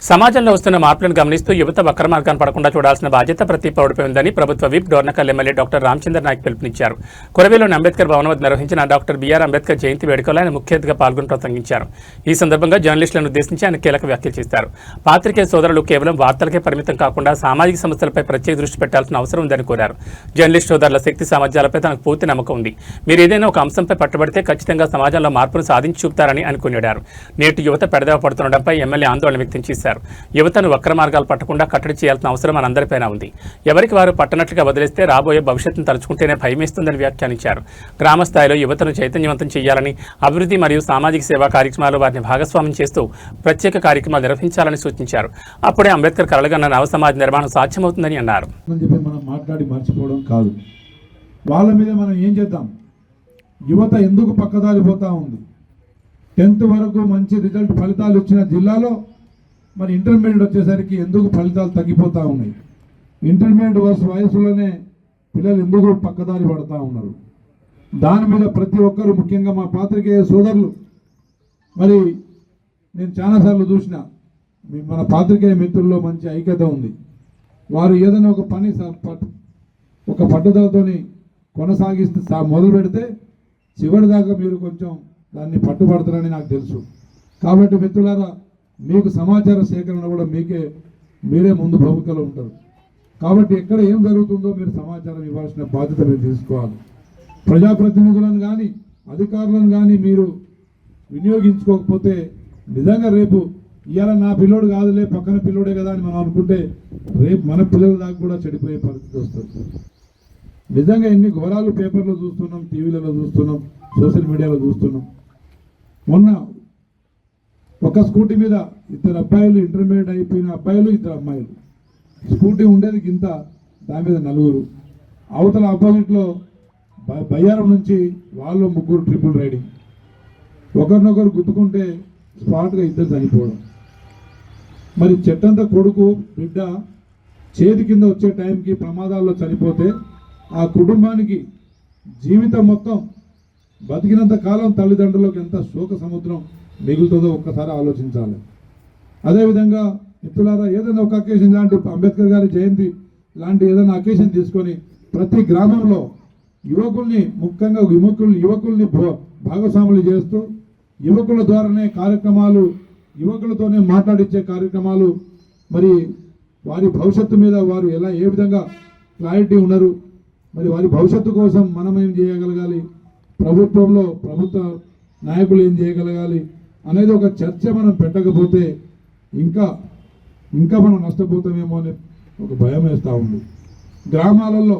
సమాజంలో వస్తున్న మార్పులను గమనిస్తూ యువత వక్ర మార్గాన్ని పడకుండా చూడాల్సిన బాధ్యత ప్రతి పౌరుడిపై ఉందని ప్రభుత్వ whip Dornakal MLA doctor Ramachandra Nayak పిలుపునిచ్చారు. కొరవేలోని అంబేద్కర్ భవన్ వద్ద నిర్వహించిన డాక్టర్ బిఆర్ అంబేద్కర్ జయంతి వేడుకలో ఆయన ముఖ్య అతిథిగా పాల్గొని ప్రసంగించారు. ఈ సందర్భంగా జర్నలిస్టులను ఉద్దేశించి ఆయన కీలక వ్యాఖ్యలు చేశారు. పాత్రికేయ సోదరులు కేవలం వార్తలకే పరిమితం కాకుండా సామాజిక సమస్యలపై ప్రత్యేక దృష్టి పెట్టాల్సిన అవసరం ఉందని కోరారు. జర్నలిస్ట్ సోదరుల శక్తి సామర్థ్యాలపై తనకు పూర్తి నమ్మకం ఉంది. మీరు ఏదైనా ఒక అంశంపై పట్టుబడితే ఖచ్చితంగా సమాజంలో మార్పును సాధించి చూపుతారని ఆయన కొనియాడారు. నేటి యువత పెడదవ పడుతుండడంపై ఎమ్మెల్యే ఆందోళన వ్యక్తం చేశారు. యువతను వక్ర మార్గాలు పట్టకుండా కట్టడి చేయాల్సిన అవసరం మనందరిపైన ఉంది. ఎవరికి వారు పట్టనట్లుగా వదిలేస్తే రాబోయే భవిష్యత్తును తలుచుకుంటేనే భయమేస్తుందని వ్యాఖ్యానించారు. గ్రామ స్థాయిలో యువతను చైతన్యవంతం చేయాలని, అభివృద్ధి మరియు సామాజిక సేవా కార్యక్రమాలు వారిని భాగస్వామ్యం చేస్తూ ప్రత్యేక కార్యక్రమాలు నిర్వహించాలని సూచించారు. అప్పుడే అంబేద్కర్ కలలుగన్న నవ సమాజ నిర్మాణం సాధ్యమవుతుందని అన్నారు. మనం మాట్లాడి మర్చిపోవడం కాదు, వాళ్ళ మీద మనం ఏం చేద్దాం. యువత ఎందుకు పక్కదారిపోతా ఉంది? 10th వరకు మంచి రిజల్ట్ ఫలితాలు ఇచ్చిన జిల్లాలో మరి ఇంటర్మీడియట్ వచ్చేసరికి ఎందుకు ఫలితాలు తగ్గిపోతూ ఉన్నాయి? ఇంటర్మీడియట్ వయసులోనే పిల్లలు ఎందుకు పక్కదారి పడుతూ ఉన్నారు? దాని మీద ప్రతి ఒక్కరు, ముఖ్యంగా మా పాత్రికేయ సోదరులు, మరి నేను చాలాసార్లు చూసిన మన పాత్రికేయ మిత్రుల్లో మంచి ఐక్యత ఉంది. వారు ఏదైనా ఒక పని ఒక పట్టుదలతోని కొనసాగిస్తే మొదలు పెడితే చివరి దాకా మీరు కొంచెం దాన్ని పట్టుబడతారని నాకు తెలుసు. కాబట్టి మిత్రులారా, మీకు సమాచార సేకరణ కూడా మీరే ముందు భూమికలో ఉంటారు. కాబట్టి ఎక్కడ ఏం జరుగుతుందో మీరు సమాచారం ఇవ్వాల్సిన బాధ్యత మీరు తీసుకోవాలి. ప్రజాప్రతినిధులను కానీ అధికారులను కానీ మీరు వినియోగించుకోకపోతే నిజంగా రేపు ఇవాళ నా పిల్లోడు కాదులే పక్కన పిల్లోడే కదా అని మనం అనుకుంటే రేపు మన పిల్లల దాకా కూడా చెడిపోయే పరిస్థితి వస్తుంది. నిజంగా ఎన్ని ఘోరాలు పేపర్లో చూస్తున్నాం, టీవీలలో చూస్తున్నాం, సోషల్ మీడియాలో చూస్తున్నాం. మొన్న ఒక స్కూటీ మీద 2 అబ్బాయిలు, ఇంటర్మీడియట్ అయిపోయిన అబ్బాయిలు, 2 అమ్మాయిలు. స్కూటీ ఉండేది గింత, దాని మీద 4. అవతల ఆపోజిట్లో బయ్యారం నుంచి వాళ్ళు 3 ట్రిపుల్ రైడింగ్. ఒకరినొకరు గుద్దుకుంటే స్పాట్గా 2 చనిపోవడం. మరి చెట్టంతా కొడుకు బిడ్డ చేతి కింద వచ్చే టైంకి ప్రమాదాల్లో చనిపోతే ఆ కుటుంబానికి జీవితం మొత్తం బతికినంత కాలం తల్లిదండ్రులకు ఎంత శోక సముద్రం మిగులుతుందో ఒక్కసారి ఆలోచించాలి. అదేవిధంగా మిత్రులారా, ఏదైనా ఒక అకేషన్ లాంటి అంబేద్కర్ గారి జయంతి లాంటి ఏదైనా అకేషన్ తీసుకొని ప్రతి గ్రామంలో యువకుల్ని, ముఖ్యంగా యువకుల్ని భాగస్వాములు చేస్తూ యువకుల ద్వారానే కార్యక్రమాలు, యువకులతోనే మాట్లాడించే కార్యక్రమాలు, మరి వారి భవిష్యత్తు మీద వారు ఏ విధంగా క్లారిటీ ఉన్నారు, మరి వారి భవిష్యత్తు కోసం మనం ఏం చేయగలగాలి, ప్రభుత్వ నాయకులు ఏం చేయగలగాలి అనేది ఒక చర్చ మనం పెట్టకపోతే ఇంకా మనం నష్టపోతామేమో అనే ఒక భయం వేస్తూ ఉంది. గ్రామాలలో